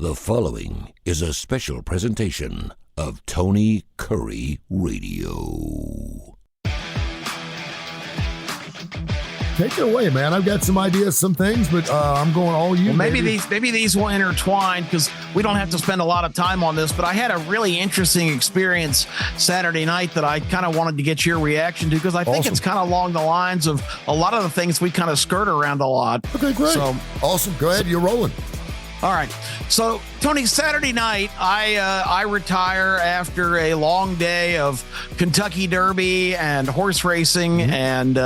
The following is a special presentation of Tony Kurre Radio. Take it away, man. I've got some ideas, some things, but I'm going all you. Well, maybe these will intertwine because we don't have to spend a lot of time on this. But I had a really interesting experience Saturday night that I kind of wanted to get your reaction to because I think it's kind of along the lines of a lot of the things we kind of skirt around a lot. Okay, great. So awesome. Go ahead. You're rolling. All right. So, Tony, Saturday night, I retire after a long day of Kentucky Derby and horse racing and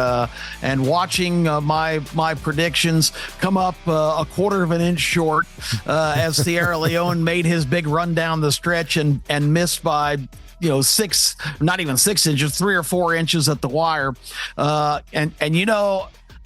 watching my predictions come up a quarter of an inch short as Sierra Leone made his big run down the stretch and missed by not even 6 inches, 3 or 4 inches at the wire.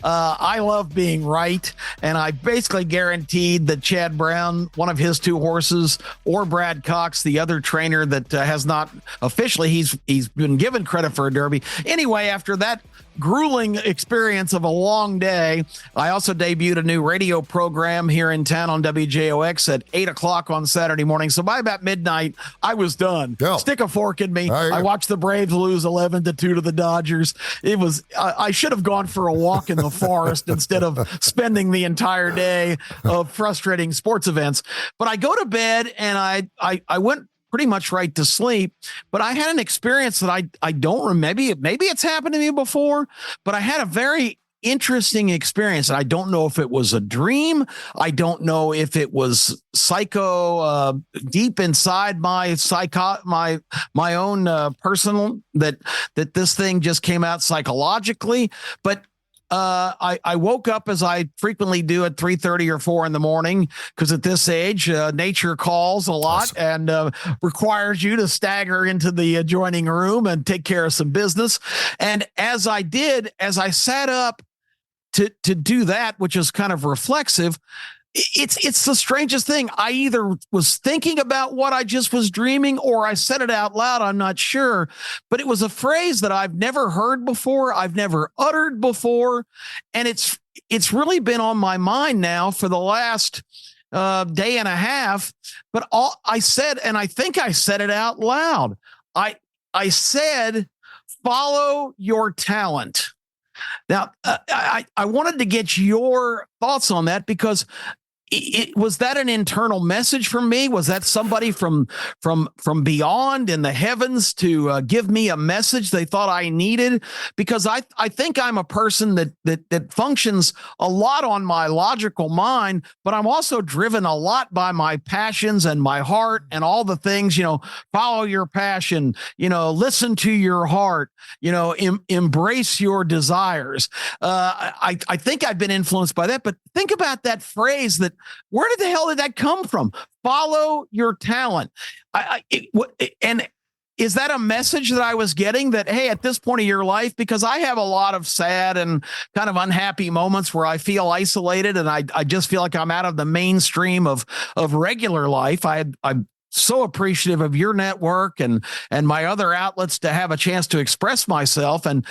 I love being right, and I basically guaranteed that Chad Brown, one of his 2 horses, or Brad Cox, the other trainer that has not officially, he's been given credit for a Derby. Anyway, after that grueling experience of a long day, I also debuted a new radio program here in town on WJOX at 8 o'clock on Saturday morning. So by about midnight, I was done. Go. Stick a fork in me. I watched the Braves lose 11-2 to the Dodgers. It was I should have gone for a walk in the forest instead of spending the entire day of frustrating sports events. But I go to bed and I went pretty much right to sleep, but I had an experience that I don't remember. Maybe it's happened to me before, but I had a very interesting experience. And I don't know if it was a dream. I don't know if it was deep inside my own personal that this thing just came out psychologically, but I woke up as I frequently do at 3:30 or 4 in the morning, because at this age, nature calls a lot and requires you to stagger into the adjoining room and take care of some business. And as I sat up to do that, which is kind of reflexive, it's the strangest thing. I either was thinking about what I just was dreaming or I said it out loud. I'm not sure, but it was a phrase that I've never heard before. I've never uttered before. And it's really been on my mind now for the last day and a half, but all I said, and I think I said it out loud. I said, follow your talent. Now, I wanted to get your thoughts on that because was that an internal message from me? Was that somebody from beyond in the heavens to give me a message they thought I needed? Because I think I'm a person that functions a lot on my logical mind, but I'm also driven a lot by my passions and my heart and all the things, follow your passion, listen to your heart, embrace your desires. I think I've been influenced by that, but think about that phrase where the hell did that come from? Follow your talent. And is that a message that I was getting that, hey, at this point of your life, because I have a lot of sad and kind of unhappy moments where I feel isolated and I just feel like I'm out of the mainstream of regular life. I'm so appreciative of your network and my other outlets to have a chance to express myself and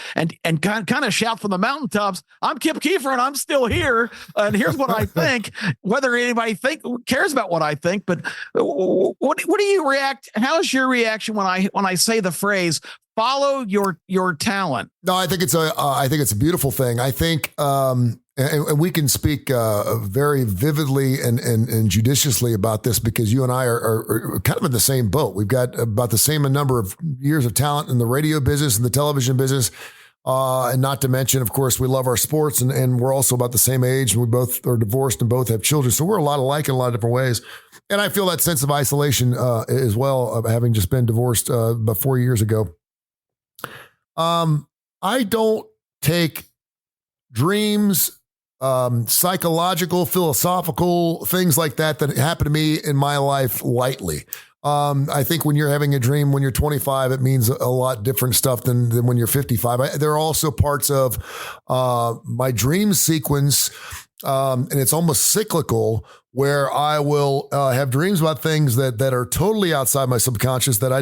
kind of shout from the mountaintops, I'm Kip Keefer and I'm still here. And here's what I think, whether anybody cares about what I think, but what do you react? How is your reaction when I say the phrase, follow your talent? No, I think it's a beautiful thing. I think, and we can speak very vividly and judiciously about this because you and I are kind of in the same boat. We've got about the same number of years of talent in the radio business and the television business. And not to mention, of course, we love our sports and we're also about the same age and we both are divorced and both have children. So we're a lot alike in a lot of different ways. And I feel that sense of isolation as well, of having just been divorced about 4 years ago. I don't take dreams, psychological, philosophical things like that happen to me in my life lightly. I think when you're having a dream when you're 25, it means a lot different stuff than when you're 55. There are also parts of my dream sequence, and it's almost cyclical, where I will have dreams about things that are totally outside my subconscious that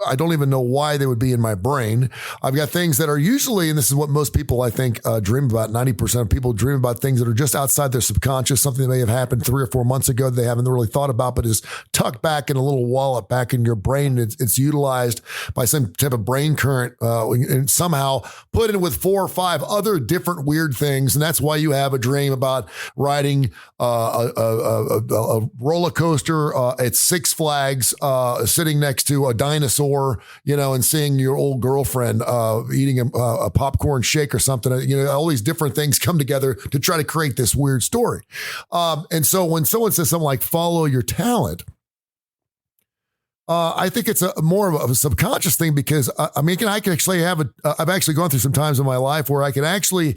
I don't even know why they would be in my brain. I've got things that are usually, and this is what most people, I think, dream about. 90% of people dream about things that are just outside their subconscious, something that may have happened 3 or 4 months ago that they haven't really thought about, but is tucked back in a little wallet back in your brain. It's utilized by some type of brain current and somehow put in with 4 or 5 other different weird things. And that's why you have a dream about riding a roller coaster at Six Flags, sitting next to a dinosaur, and seeing your old girlfriend eating a popcorn shake or something. All these different things come together to try to create this weird story. And so when someone says something like follow your talent, I think it's more of a subconscious thing because I can actually I've actually gone through some times in my life where I can actually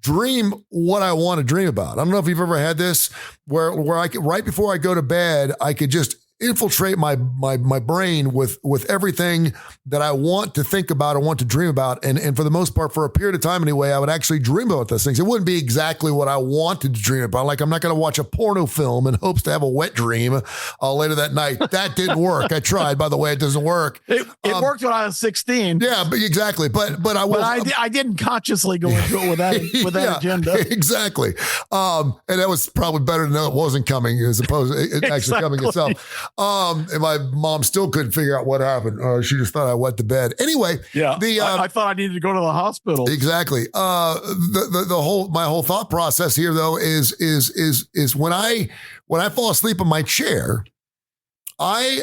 dream what I want to dream about. I don't know if you've ever had this where I could, right before I go to bed, I could just infiltrate my brain with everything that I want to think about or want to dream about. And for the most part, for a period of time anyway, I would actually dream about those things. It wouldn't be exactly what I wanted to dream about. Like I'm not going to watch a porno film in hopes to have a wet dream later that night. That didn't work. I tried, by the way, it doesn't work. It worked when I was 16. Yeah, but exactly. But I didn't consciously go into it with that agenda. Exactly. And that was probably better to know it wasn't coming as opposed to it actually coming itself. And my mom still couldn't figure out what happened. She just thought I went to bed. Anyway, yeah, I thought I needed to go to the hospital. Exactly. My whole thought process here though is when I fall asleep in my chair, I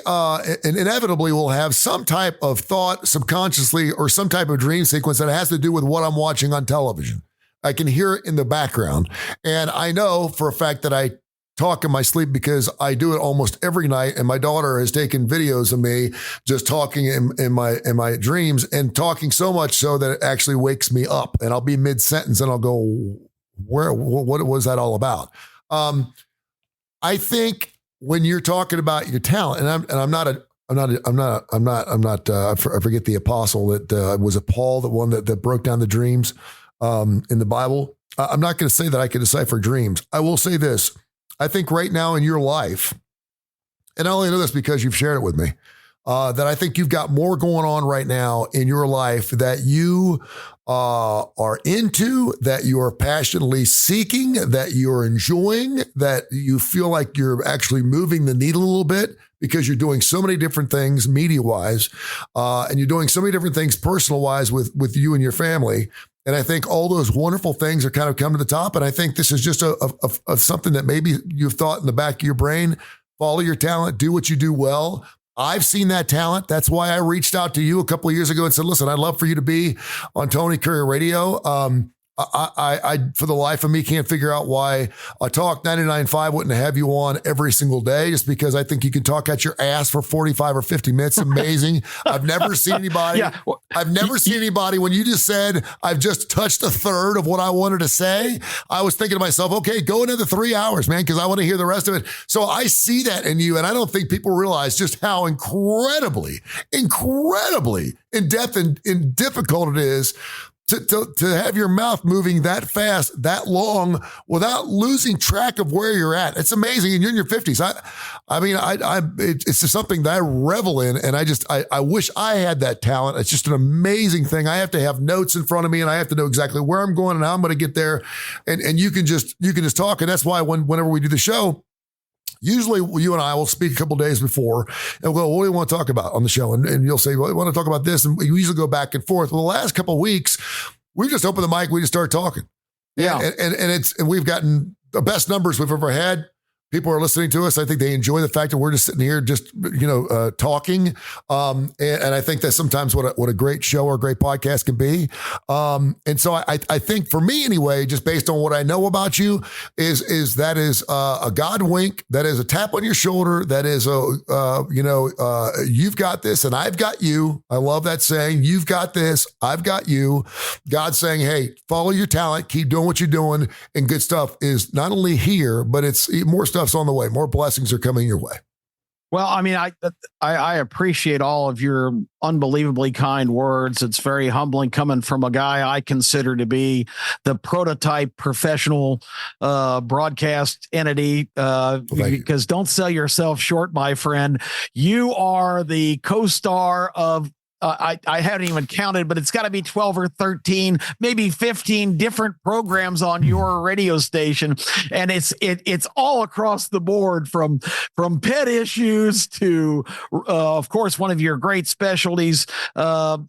inevitably will have some type of thought subconsciously or some type of dream sequence that has to do with what I'm watching on television. I can hear it in the background, and I know for a fact that I talk in my sleep because I do it almost every night. And my daughter has taken videos of me just talking in my dreams and talking so much so that it actually wakes me up, and I'll be mid-sentence and I'll go, what was that all about? I think when you're talking about your talent, I forget the apostle that was it Paul, the one that broke down the dreams in the Bible. I'm not going to say that I can decipher dreams. I will say this. I think right now in your life, and I only know this because you've shared it with me, that I think you've got more going on right now in your life that you are into, that you are passionately seeking, that you're enjoying, that you feel like you're actually moving the needle a little bit because you're doing so many different things media-wise, and you're doing so many different things personal-wise with you and your family. And I think all those wonderful things are kind of come to the top. And I think this is just of something that maybe you've thought in the back of your brain. Follow your talent, do what you do well. I've seen that talent. That's why I reached out to you a couple of years ago and said, listen, I'd love for you to be on Tony Kurre Radio. I for the life of me, can't figure out why a Talk 99.5 wouldn't have you on every single day, just because I think you can talk at your ass for 45 or 50 minutes. Amazing. I've never seen anybody. Yeah. I've never seen anybody. When you just said, I've just touched a third of what I wanted to say, I was thinking to myself, okay, go another 3 hours, man, because I want to hear the rest of it. So I see that in you. And I don't think people realize just how incredibly in depth and difficult it is to have your mouth moving that fast, that long, without losing track of where you're at. It's amazing. And you're in your 50s. It's just something that I revel in. And I wish I had that talent. It's just an amazing thing. I have to have notes in front of me, and I have to know exactly where I'm going and how I'm going to get there. And you can just talk. And that's why whenever we do the show, usually you and I will speak a couple of days before and we'll go, what do you want to talk about on the show? And you'll say, well, I want to talk about this. And we usually go back and forth. Well, the last couple of weeks, we just opened the mic. We just started talking. Yeah. And we've gotten the best numbers we've ever had. People are listening to us. I think they enjoy the fact that we're just sitting here, just talking. And I think that's sometimes what a great show or a great podcast can be. And so I think for me anyway, just based on what I know about you, is a God wink. That is a tap on your shoulder. That is you've got this and I've got you. I love that saying. You've got this, I've got you. God saying, hey, follow your talent, keep doing what you're doing, and good stuff is not only here, but it's more stuff's on the way. More blessings are coming your way. Well, I mean, I appreciate all of your unbelievably kind words. It's very humbling coming from a guy I consider to be the prototype professional broadcast entity. Because don't sell yourself short, my friend. You are the co-star of I haven't even counted, but it's got to be 12 or 13, maybe 15 different programs on your radio station. And it's all across the board from pet issues to, of course, one of your great specialties, rock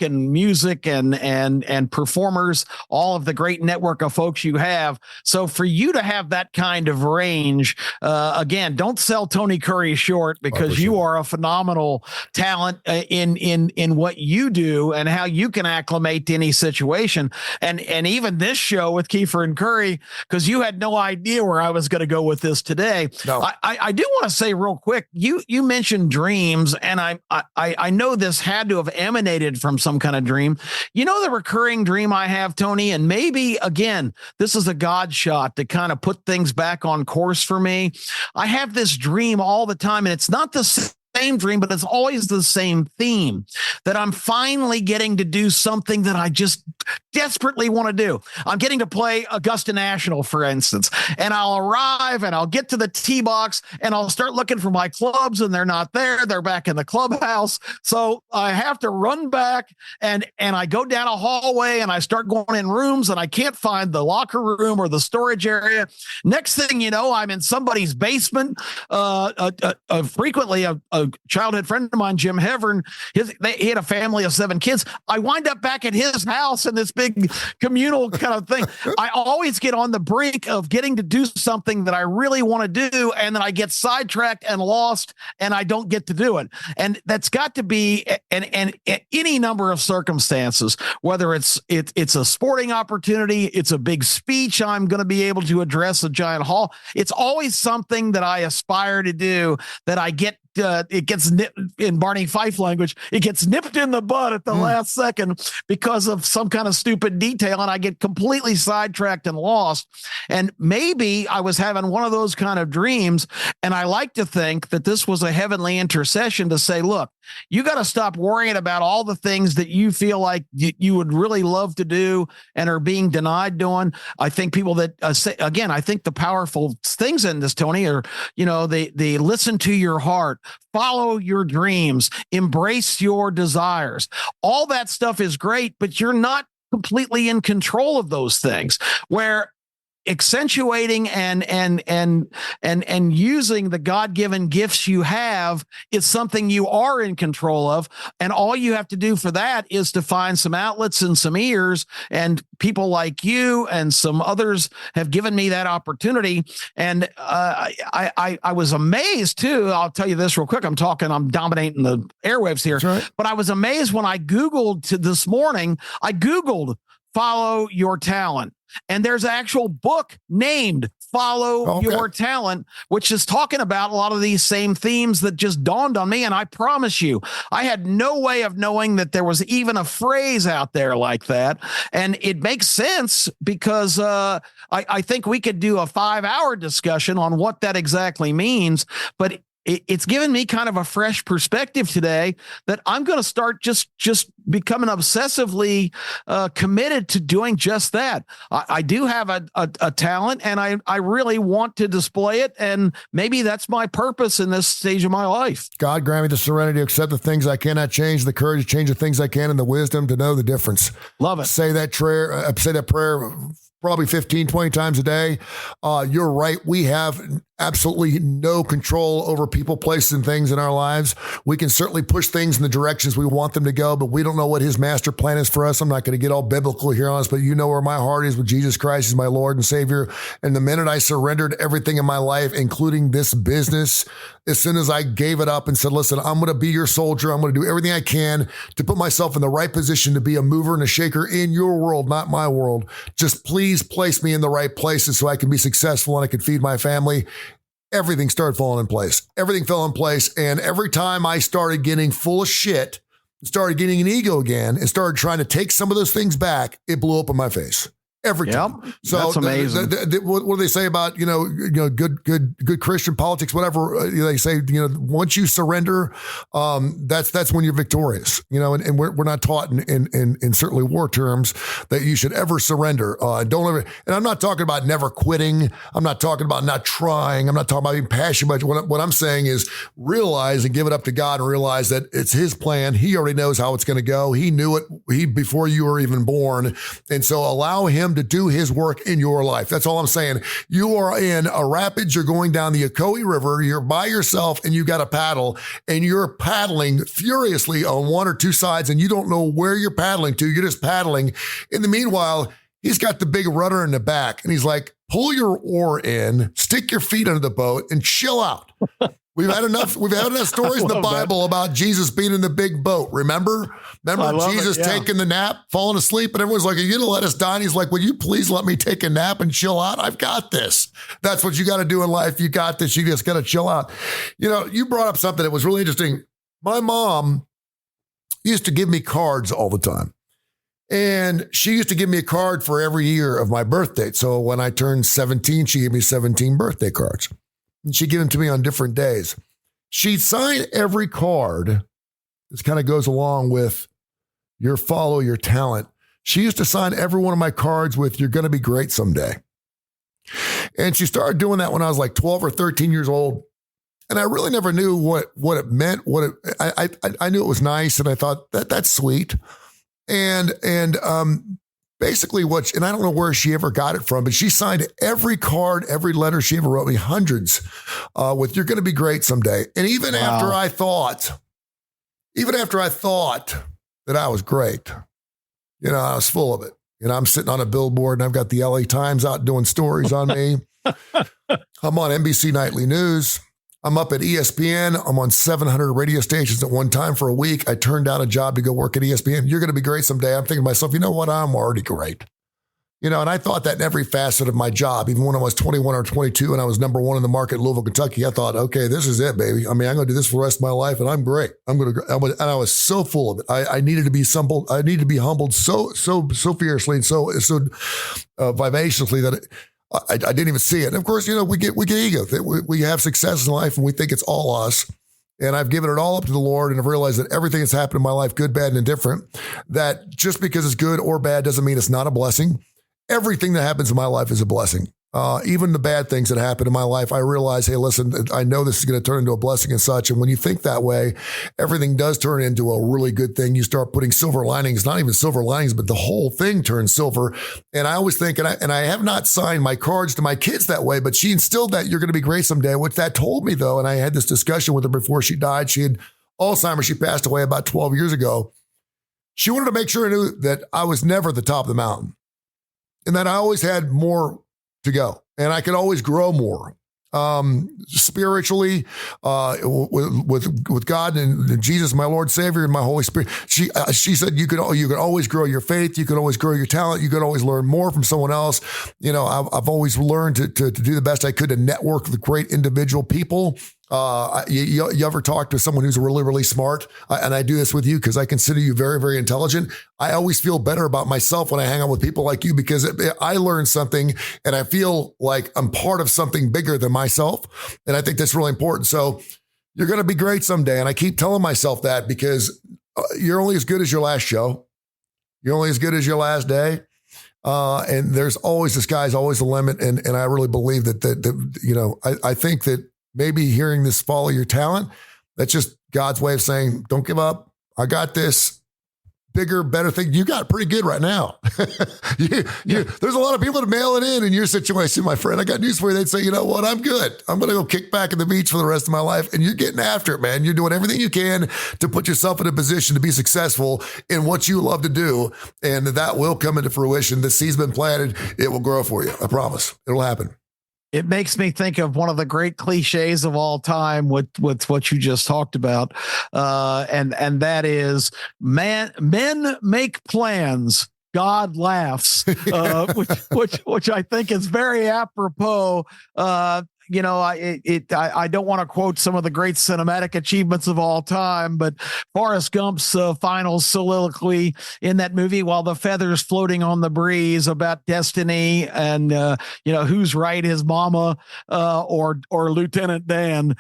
and music and performers, all of the great network of folks you have. So for you to have that kind of range, again, don't sell Tony Kurre short, because you are a phenomenal talent in what you do and how you can acclimate to any situation. And even this show with Keefer and Kurre, because you had no idea where I was going to go with this today. No. I do want to say real quick, you mentioned dreams, and I know this had to have emanated from some kind of dream. You know, the recurring dream I have, Tony, and maybe again, this is a God shot to kind of put things back on course for me. I have this dream all the time, and it's not the same dream, but it's always the same theme, that I'm finally getting to do something that I just desperately want to do. I'm getting to play Augusta National, for instance, and I'll arrive and I'll get to the tee box and I'll start looking for my clubs, and they're not there. They're back in the clubhouse. So I have to run back and I go down a hallway and I start going in rooms, and I can't find the locker room or the storage area. Next thing you know, I'm in somebody's basement. Frequently a childhood friend of mine, Jim Hevern, he had a family of 7 kids. I wind up back at his house in this big communal kind of thing. I always get on the brink of getting to do something that I really want to do, and then I get sidetracked and lost, and I don't get to do it. And that's got to be and any number of circumstances, whether it's a sporting opportunity, it's a big speech I'm going to be able to address a giant hall. It's always something that I aspire to do, that I get it gets nipped, in Barney Fife language, it gets nipped in the bud at the last second because of some kind of stupid detail, and I get completely sidetracked and lost. And maybe I was having one of those kind of dreams, and I like to think that this was a heavenly intercession to say, look, you got to stop worrying about all the things that you feel like you would really love to do and are being denied doing. I think people that say, again, I think the powerful things in this, Tony, are, they listen to your heart, follow your dreams, embrace your desires. All that stuff is great, but you're not completely in control of those things, where accentuating and using the God-given gifts you have is something you are in control of. And all you have to do for that is to find some outlets and some ears, and people like you and some others have given me that opportunity. And I was amazed too. I'll tell you this real quick. I'm dominating the airwaves here, right. But I was amazed when I Googled this morning, follow your talent. And there's an actual book named Follow Your Talent, which is talking about a lot of these same themes that just dawned on me. And I promise you, I had no way of knowing that there was even a phrase out there like that. And it makes sense, because I think we could do a 5-hour discussion on what that exactly means. But it's given me kind of a fresh perspective today that I'm going to start just becoming obsessively committed to doing just that. I do have a talent, and I really want to display it. And maybe that's my purpose in this stage of my life. God grant me the serenity to accept the things I cannot change, the courage to change the things I can, and the wisdom to know the difference. Love it. Say that prayer probably 15, 20 times a day. You're right. We have absolutely no control over people, places, and things in our lives. We can certainly push things in the directions we want them to go, but we don't know what his master plan is for us. I'm not going to get all biblical here on us, but you know where my heart is with Jesus Christ as my Lord and Savior. And the minute I surrendered everything in my life, including this business, as soon as I gave it up and said, listen, I'm going to be your soldier. I'm going to do everything I can to put myself in the right position to be a mover and a shaker in your world, not my world. Just please place me in the right places so I can be successful and I can feed my family. Everything started falling in place. Everything fell in place. And every time I started getting full of shit, started getting an ego again, and started trying to take some of those things back, it blew up in my face. every time. So that's amazing. What do they say about, good Christian politics, whatever they say, once you surrender, that's when you're victorious, and we're not taught in certainly war terms that you should ever surrender. Don't ever, and I'm not talking about never quitting. I'm not talking about not trying. I'm not talking about being passionate. What I'm saying is realize and give it up to God and realize that it's his plan. He already knows how it's going to go. He knew it before you were even born. And so allow him to do his work in your life. That's all I'm saying. You are in a rapids. You're going down the Ocoee River. You're by yourself and you got a paddle and you're paddling furiously on one or two sides and you don't know where you're paddling to. You're just paddling. In the meanwhile, he's got the big rudder in the back and he's like, pull your oar in, stick your feet under the boat and chill out. We've had enough stories in the Bible about Jesus being in the big boat. Remember Jesus taking the nap, falling asleep, and everyone's like, are you going to let us die? And he's like, will you please let me take a nap and chill out? I've got this. That's what you got to do in life. You got this. You just got to chill out. You brought up something that was really interesting. My mom used to give me cards all the time. And she used to give me a card for every year of my birthday. So when I turned 17, she gave me 17 birthday cards. And she'd give them to me on different days. She'd sign every card. This kind of goes along with follow your talent. She used to sign every one of my cards with, you're going to be great someday. And she started doing that when I was like 12 or 13 years old. And I really never knew what it meant. I knew it was nice. And I thought that's sweet. And basically and I don't know where she ever got it from, but she signed every card, every letter she ever wrote me, hundreds, with you're going to be great someday. And even after I thought that I was great, I was full of it. I'm sitting on a billboard and I've got the LA Times out doing stories on me. I'm on NBC Nightly News. I'm up at ESPN. I'm on 700 radio stations at one time for a week. I turned down a job to go work at ESPN. You're going to be great someday. I'm thinking to myself, you know what? I'm already great. And I thought that in every facet of my job, even when I was 21 or 22 and I was number one in the market in Louisville, Kentucky, I thought, okay, this is it, baby. I'm going to do this for the rest of my life and I'm great. And I was so full of it. I needed to be humbled. I needed to be humbled so fiercely and so vivaciously that I didn't even see it. And of course, we get ego. We have success in life and we think it's all us. And I've given it all up to the Lord and I've realized that everything that's happened in my life, good, bad, and indifferent, that just because it's good or bad doesn't mean it's not a blessing. Everything that happens in my life is a blessing. Even the bad things that happen in my life, I realize, hey, listen, I know this is going to turn into a blessing and such. And when you think that way, everything does turn into a really good thing. You start putting silver linings, not even silver linings, but the whole thing turns silver. And I always think, and I have not signed my cards to my kids that way, but she instilled that you're going to be great someday. What that told me, though, and I had this discussion with her before she died. She had Alzheimer's. She passed away about 12 years ago. She wanted to make sure I knew that I was never at the top of the mountain and that I always had more to go. And I could always grow more spiritually with God and Jesus, my Lord Savior, and my Holy Spirit. She said you could always grow your faith. You could always grow your talent. You could always learn more from someone else. I've always learned to do the best I could to network with great individual people. You ever talk to someone who's really, really smart? And I do this with you because I consider you very, very intelligent. I always feel better about myself when I hang out with people like you because I learned something and I feel like I'm part of something bigger than myself. And I think that's really important. So you're going to be great someday. And I keep telling myself that because you're only as good as your last show. You're only as good as your last day. And there's always, the sky's always the limit. And I really believe that I think that maybe hearing this follow your talent, that's just God's way of saying, don't give up. I got this bigger, better thing. You got pretty good right now. There's a lot of people that mail it in your situation, my friend. I got news for you. They'd say, you know what? I'm good. I'm going to go kick back at the beach for the rest of my life. And you're getting after it, man. You're doing everything you can to put yourself in a position to be successful in what you love to do. And that will come into fruition. The seed's been planted. It will grow for you. I promise. It'll happen. It makes me think of one of the great cliches of all time with what you just talked about. And that is men make plans, God laughs, which I think is very apropos. I don't want to quote some of the great cinematic achievements of all time, but Forrest Gump's final soliloquy in that movie, while the feathers floating on the breeze, about destiny and who's right, his mama or Lieutenant Dan.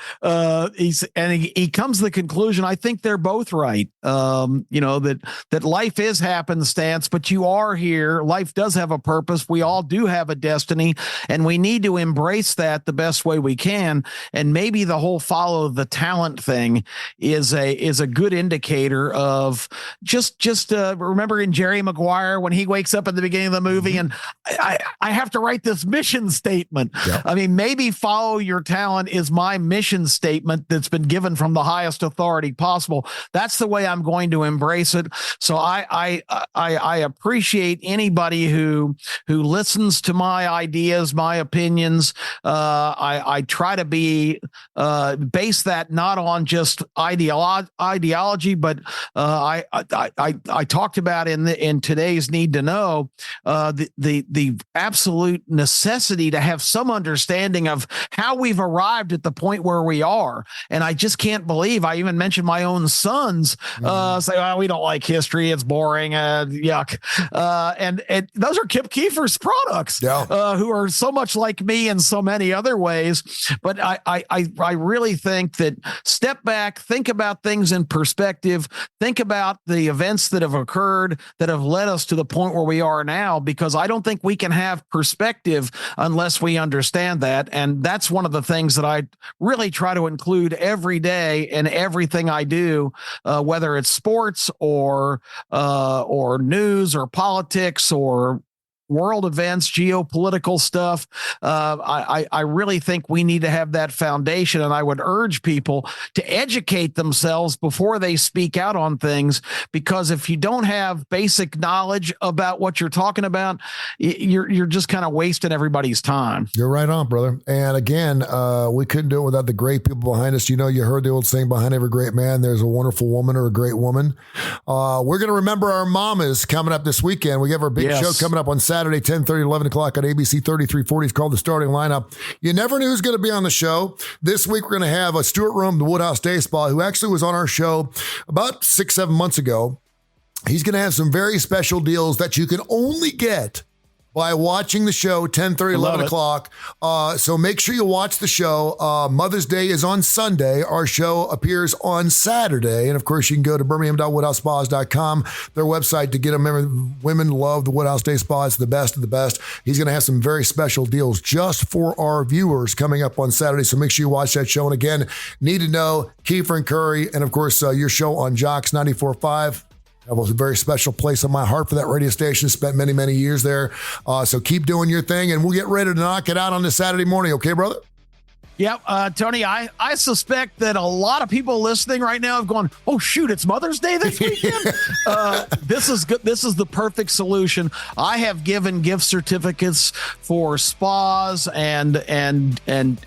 He comes to the conclusion, I think they're both right. That life is happenstance, but you are here. Life does have a purpose. We all do have a destiny, and we need to embrace that the best way we can. And maybe the whole follow the talent thing is a good indicator of just remember in Jerry Maguire when he wakes up at the beginning of the movie and I have to write this mission statement. Yeah. I mean, maybe follow your talent is my mission statement that's been given from the highest authority possible. That's the way I'm going to embrace it. So I appreciate anybody who listens to my ideas, my opinions. I try to be base that not on just ideology, but I talked about in today's Need to Know the absolute necessity to have some understanding of how we've arrived at the point where we are. And I just can't believe I even mentioned my own sons say, "Oh, we don't like history; it's boring, yuck." And those are Kip Keefer's products, who are so much like me in so many other ways. But I really think that step back, think about things in perspective, think about the events that have occurred that have led us to the point where we are now, because I don't think we can have perspective unless we understand that. And that's one of the things that I really try to include every day in everything I do, whether it's sports or news or politics or world events, geopolitical stuff. I really think we need to have that foundation, and I would urge people to educate themselves before they speak out on things, because if you don't have basic knowledge about what you're talking about, you're just kind of wasting everybody's time. You're right on, brother. And again, we couldn't do it without the great people behind us. You heard the old saying, behind every great man, there's a wonderful woman or a great woman. We're going to remember our mamas coming up this weekend. We have our big show coming up on Saturday, 10:30, 11 o'clock on ABC 3340. It's called The Starting Lineup. You never knew who's going to be on the show. This week, we're going to have Stuart Rome, the Woodhouse Day Spa, who actually was on our show about 6-7 months ago. He's going to have some very special deals that you can only get by watching the show 10:30, 11 o'clock. So make sure you watch the show. Mother's Day is on Sunday. Our show appears on Saturday. And of course, you can go to birmingham.woodhousespas.com, their website, to get them. Women love the Woodhouse Day Spa. It's the best of the best. He's going to have some very special deals just for our viewers coming up on Saturday. So make sure you watch that show. And again, Need to Know, Keefer and Kurre, and of course, your show on Jocks 94.5. That was a very special place on my heart for that radio station. Spent many, many years there. So keep doing your thing, and we'll get ready to knock it out on this Saturday morning. Okay, brother? Yep. Tony, I suspect that a lot of people listening right now have gone, oh, shoot, it's Mother's Day this weekend. This is good. This is the perfect solution. I have given gift certificates for spas and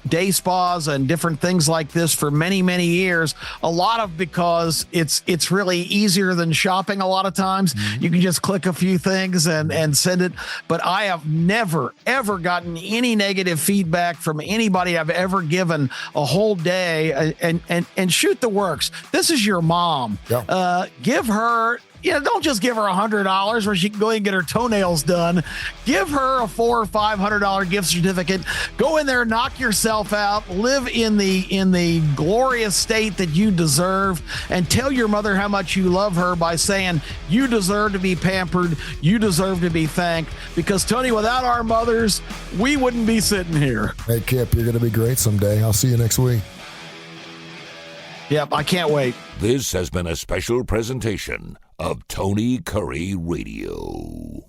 day spas and different things like this for many, many years. A lot of because it's really easier than shopping a lot of times. Mm-hmm. You can just click a few things and send it. But I have never, ever gotten any negative feedback from anybody I've ever given a whole day and shoot the works. This is your mom. Yeah. Give her, don't just give her $100 where she can go and get her toenails done. Give her a $400 or $500 gift certificate. Go in there, knock yourself out, live in the glorious state that you deserve, and tell your mother how much you love her by saying you deserve to be pampered, you deserve to be thanked. Because Tony, without our mothers, we wouldn't be sitting here. Hey, Kip, you're going to be great someday. I'll see you next week. Yep, I can't wait. This has been a special presentation of Tony Kurre Radio.